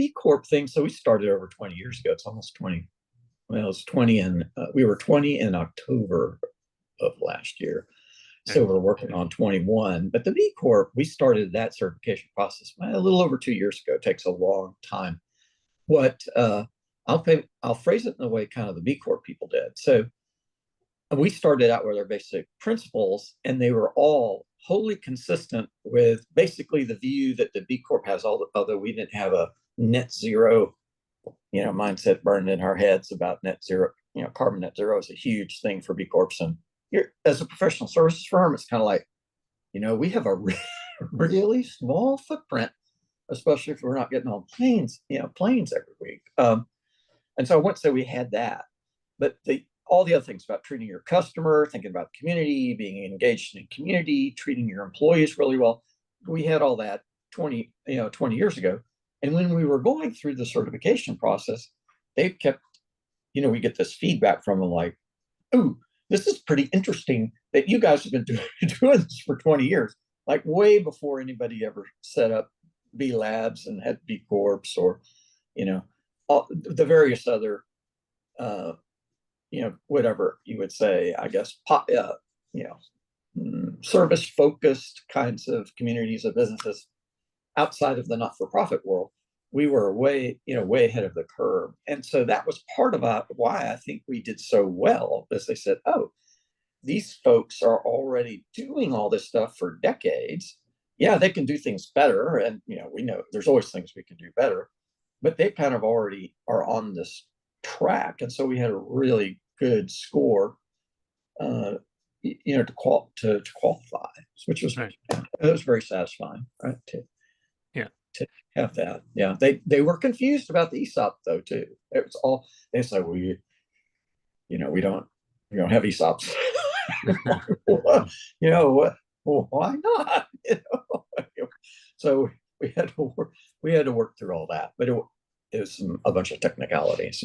B Corp thing, so we started over 20 years ago. It's almost 20. Well, it was 20 and we were 20 in October of last year. Okay. So we're working on 21. But the B Corp, we started that certification process a little over 2 years ago. It takes a long time. What I'll phrase it in the way kind of the B Corp people did. So we started out with our basic principles, and they were all wholly consistent with basically the view that the B Corp has, although we didn't have a net zero, mindset burned in our heads about net zero. Carbon net zero is a huge thing for B Corps. And as a professional services firm, it's kind of like, we have a really small footprint, especially if we're not getting on planes every week. And so I wouldn't say we had that, but all the other things about treating your customer, thinking about the community, being engaged in community, treating your employees really well. We had all that 20 years ago. And when we were going through the certification process, they kept, we get this feedback from them like, "Ooh, this is pretty interesting that you guys have been doing this for 20 years, like way before anybody ever set up B Labs and had B Corps or, all the various other whatever you would say, I guess, service focused kinds of communities of businesses outside of the not for profit world. We were way ahead of the curve. And so that was part of why I think we did so well, as they said, oh, these folks are already doing all this stuff for decades. Yeah, they can do things better. And, we know there's always things we can do better, but they kind of already are on this track. And so we had a really good score, to qualify, which was, Right. it was very satisfying, right? Yeah. To have that. Yeah. They were confused about the ESOP though, too. It was all, they said, well, we don't have ESOPs. Well, why not? So we had to work through all that, but it was a bunch of technicalities.